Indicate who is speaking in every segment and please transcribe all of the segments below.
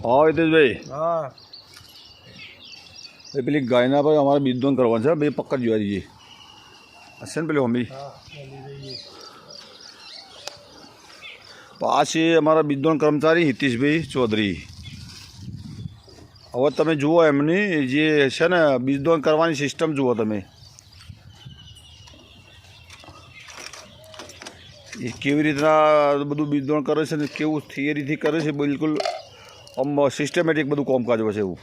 Speaker 1: हाँ हितेशભાઈ
Speaker 2: हाँ
Speaker 1: એ પેલી ગાયના ભાઈ અમારે બીજદોન કરવાનું છે બે પકડ જોવા જઈએ હશે ને પેલી મમ્મી આ છે અમારા બીજદોન કર્મચારી હિતેશભાઈ ચૌધરી હવે તમે જુઓ એમની જે છે ને બીજદોન કરવાની સિસ્ટમ જુઓ તમે એ કેવી રીતના બધું બીજદોન કરે છે ને કેવું થિયરીથી કરે છે બિલકુલ આમ સિસ્ટમેટિક બધું કામકાજ હોય છે એવું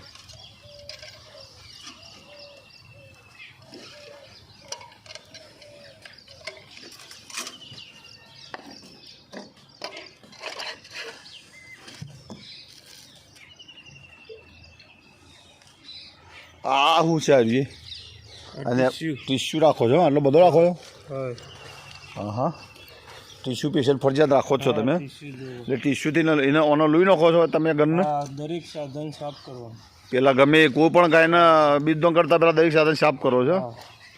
Speaker 1: આ શું છે આજે અને ટીસ્યુ રાખો છો આટલો બધો રાખો છો હા હા ટીસ્યુ સ્પેશિયલ ફરજિયાત રાખો છો તમે એટલે ટીસ્યુથી એને ઓનો લઈ નાખો છો તમે ઘરને
Speaker 2: દરેક સાધન સાફ કરવા
Speaker 1: પેલા ગમે કોઈ પણ ગાયના બીજદોન કરતાં પહેલાં દરેક સાધન સાફ કરો છો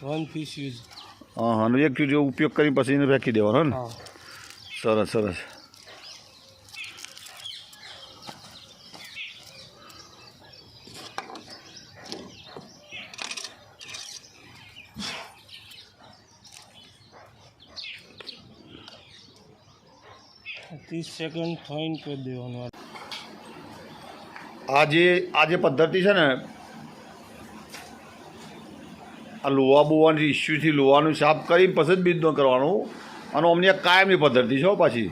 Speaker 2: વન પીસ યુઝ
Speaker 1: હા હા એક ઉપયોગ કરીને પછી એને ફેંકી દેવાનો ને સરસ સરસ
Speaker 2: तीस सेकंड थोइन कर देवानो
Speaker 1: આ જે પદ્ધતિ છે ને આ લોहा બોવાની ઇસ્યુથી લોહાનું સાફ કરીને પછી જ બીજદોન કરવાનું અને અમને એક કાયમની પદ્ધતિ છે પાછી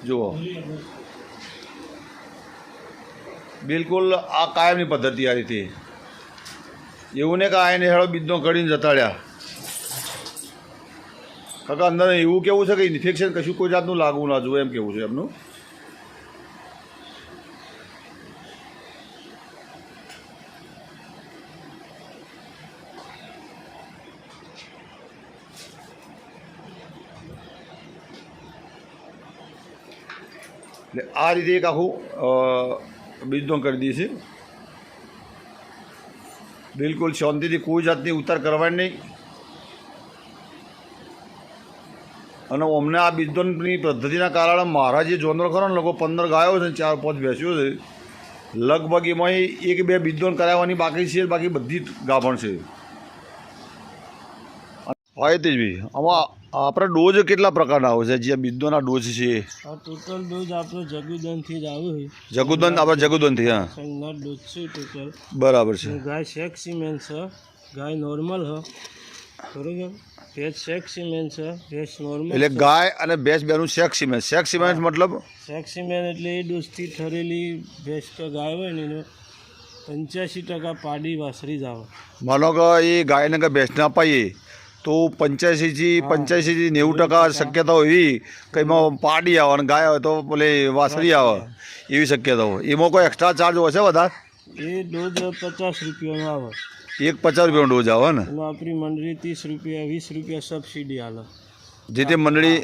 Speaker 1: જુઓ બિલકુલ આ કાયમની પદ્ધતિ આ રીતે એવું ને કે આ એને હેળો બીજદોન કરીને જતા રહ્યા કાકા અંદર એવું કેવું છે કે ઇન્ફેક્શન કશું કોઈ જાતનું લાગવું ના જોઈએ એમ કેવું છે એમનું એટલે આ રીતે એક આખું બીજદોન કરી દઈએ છીએ બિલકુલ શાંતિથી કોઈ જાતની ઉતાર કરવાની નહીં અને અમને આ બીજદોનની પદ્ધતિના કારણે મારા જે જોંદરો ખરો ને લોકો 15 ગાયો છે 4-5 ભેંસ્યો છે લગભગ એમાં એક બે બીજદોન કરાવવાની બાકી છે બાકી બધી ગાભણ છે હા હિતેશભાઈ આમાં આપણે ડોઝ કેટલા પ્રકારના આવે છે જે બીજદોનના ડોઝ છે
Speaker 2: આ ટોટલ ડોઝ આપણો જગુદનથી જ આવે છે
Speaker 1: જગુદન આપણે જગુદનથી હા
Speaker 2: સંગના ડોઝ છે ટોટલ
Speaker 1: બરાબર છે
Speaker 2: ગાય સેક્સીમેન છે ગાય નોર્મલ છે બરોબર ભેંસ સેક્સીમેન છે ભેંસ નોર્મલ
Speaker 1: એટલે ગાય અને ભેંસ બેનું સેક્સીમેન મતલબ
Speaker 2: સેક્સીમેન એટલે એ ડોઝથી ઠરેલી ભેંસ કે ગાય હોય ને એનો 85% પાડી વાસરી જ આવે
Speaker 1: માનો કે એ ગાયને કે ભેંસને અપાઈએ તો 85થી 90% શક્યતા હોય એવી કે એમાં પાડી આવે અને ગાય હોય તો પેલી વાસળી આવે એવી શક્યતા હોય એમાં કોઈ એક્સ્ટ્રા ચાર્જ હોય છે વધારે
Speaker 2: એ ડોઝ 50 રૂપિયાનો આવે
Speaker 1: એક 50 રૂપિયાનો ડોઝ આવે ને
Speaker 2: એમાં આપણી મંડળી 30 રૂપિયા 20 રૂપિયા સબસિડી આલે
Speaker 1: જે તે મંડળી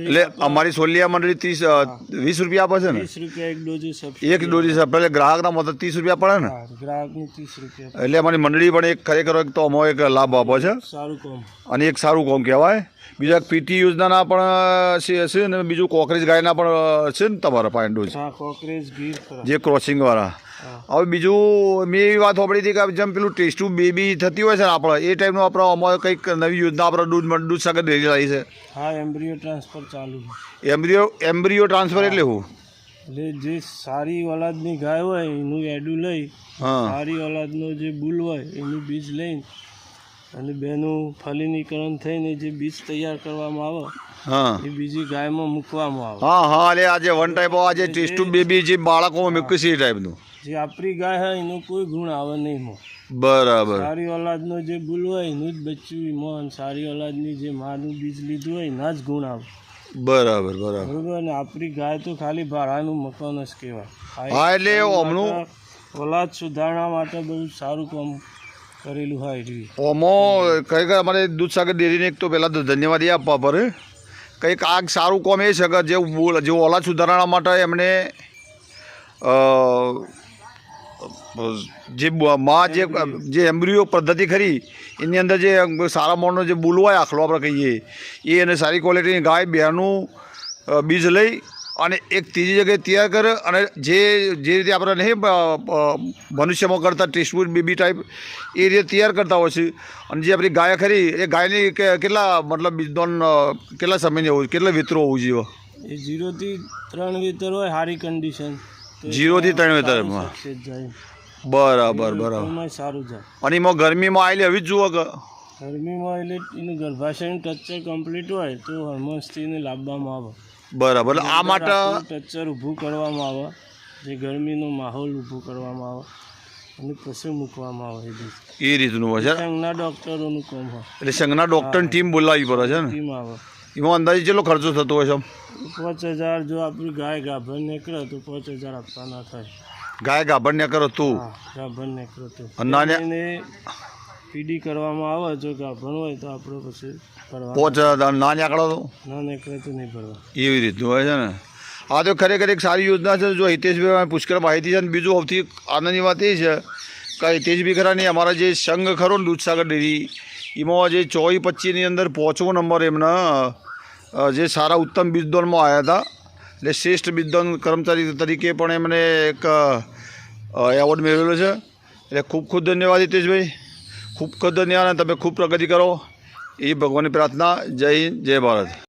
Speaker 1: એટલે અમારી સોલિયા મંડળી 20 રૂપિયા આપે છે ને
Speaker 2: 30 રૂપિયા એક ડોઝ સબસિડી
Speaker 1: એક ડોઝ એટલે ગ્રાહકના મતલબ 30 રૂપિયા પડે ને
Speaker 2: ગ્રાહકની 30 રૂપિયા
Speaker 1: એટલે અમારી મંડળી પણ એક ખરેખર એક તો અમારો એક લાભ આપે છે
Speaker 2: સારું કામ
Speaker 1: અને એક સારું કામ કહેવાય બીજા એક પીટી યોજનાના પણ છે ને બીજું કોકરેજ ગાયના પણ છે ને તમારા પાસે ડોઝ
Speaker 2: કોકરેજ ગીર
Speaker 1: જે ક્રોસિંગવાળા હવે બીજું મેં એવી વાત સાંભળી હતી કે જેમ પેલું ટેસ્ટ બેબી થતી હોય છે ને આપણે એ ટાઈપનું આપણે અમારે કંઈક નવી યોજના આપણે દૂધ સાગર ડેરી આવી છે
Speaker 2: હા એમ્બ્રિયો ટ્રાન્સફર ચાલુ છે
Speaker 1: એમ્બ્રિયો ટ્રાન્સફર એટલે શું
Speaker 2: એટલે જે સારી ઓલાદની ગાય હોય એનું એડું લઈ સારી ઓલાદનો જે બુલ હોય એનું બીજ લઈને અને બેનું ફલિનીકરણ થઈને જે બીજ તૈયાર કરવામાં આવે
Speaker 1: હા
Speaker 2: એ બીજી ગાયમાં મૂકવામાં આવે
Speaker 1: હા હા એટલે આજે વન ટાઈપ આજે ટેસ્ટ બેબી જે બાળકોમાં મૂકે છે એ ટાઈપનું
Speaker 2: જે આપણી ગાય હોય એનું કોઈ ગુણ આવે નહીં એમાં
Speaker 1: બરાબર
Speaker 2: સારી ઓલાદનો જે બુલ હોય એનું જ બચ્ચું એમાં અને સારી ઓલાદની જે માનું બીજ લીધું હોય એના જ ગુણ આવે
Speaker 1: બરાબર બરાબર
Speaker 2: બરોબર અને આપણી ગાય તો ખાલી ભાડાનું મકાન જ કહેવાય
Speaker 1: હા એટલે હમણું
Speaker 2: ઓલાદ સુધારણા માટે બહુ સારું કામ કરેલું હોય એવી
Speaker 1: ઓમાં ખરેખર અમારે દૂધસાગર ડેરીને એક તો પહેલાં ધન્યવાદ એ આપવા પડે કંઈક આ સારું કામ એ છે કે જે ઓલાદ સુધારણા માટે એમણે જે માં જે એમ્બ્રિયો પદ્ધતિ ખરી એની અંદર જે સારા મોણનો જે બુલ હોય આખલો આપણે કહીએ એ અને સારી ક્વોલિટીની ગાય બેનું બીજ લઈ અને એક ત્રીજી જગ્યાએ તૈયાર કરે અને જે રીતે આપણે નહીં મનુષ્યમાં કરતા ટીસ્પૂન બીબી ટાઈપ એ રીતે તૈયાર કરતા હોય છે. અને જે આપણી ગાય ખરી એ ગાયની કેટલા મતલબ બીજદોન કેટલા સમયની હોવું કેટલા વિતરો હોવું જોઈએ?
Speaker 2: એ 0 થી 3 વિતર હોય સારી કન્ડિશન.
Speaker 1: 0 થી 3 વિતરમાં. બરાબર.
Speaker 2: સારું જાય.
Speaker 1: અને એમાં ગરમીમાં આવેલી હવે જ જુઓ કે
Speaker 2: ગરમીમાં એટલે એનું ગર્ભાશયનું સ્ટ્રક્ચર કમ્પ્લીટ હોય તો હોર્મોન્સથી એને લાવવામાં આવે.
Speaker 1: બરાબર. આ માટે
Speaker 2: સ્ટ્રક્ચર ઊભું કરવામાં આવે, જે ગરમીનો માહોલ ઊભો કરવામાં આવે અને પછી મૂકવામાં આવે.
Speaker 1: એ રીતનું હોય છે.
Speaker 2: સંઘના ડૉક્ટરોનું કામ હોય.
Speaker 1: એટલે સંઘના ડૉક્ટરની ટીમ બોલાવવી પડે છે ને?
Speaker 2: ટીમ આવે.
Speaker 1: એમાં અંદાજે કેટલો ખર્ચો થતો હોય છે?
Speaker 2: 5,000. જો આપણી ગાય ગાભણ નીકળે તો 5,000 આપવાના થાય.
Speaker 1: ગાય ગાભણ ને કરો તું
Speaker 2: ગાભણ નીકળે તો
Speaker 1: અને
Speaker 2: પીડી કરવામાં આવે. જો ગાભણ હોય તો આપણે પછી કરવા
Speaker 1: 5,000 ના નીકળો તો
Speaker 2: ના નીકળે તો નહીં ભરવા.
Speaker 1: એવી રીતનું હોય છે ને? આ તો ખરેખર એક સારી યોજના છે. જો હિતેશભાઈ પુષ્કળ માહિતી છે. અને બીજું સૌથી આનંદની વાત એ છે કે હિતેશભાઈ ખરા નહીં અમારા જે સંઘ ખરો ને દૂધસાગર ડેરી એમાં જે 24-25ની અંદર 5મો નંબર એમના જે સારા ઉત્તમ બીજદોનમાં આવ્યા હતા. એટલે શ્રેષ્ઠ બીજદોન કર્મચારી તરીકે પણ એમને એક એવોર્ડ મેળવેલો છે. એટલે ખૂબ ખૂબ ધન્યવાદ હિતેશભાઈ, ખૂબ ખૂબ ધન્યવાદ. તમે ખૂબ પ્રગતિ કરો એ ભગવાનની પ્રાર્થના. જય હિન્દ, જય ભારત.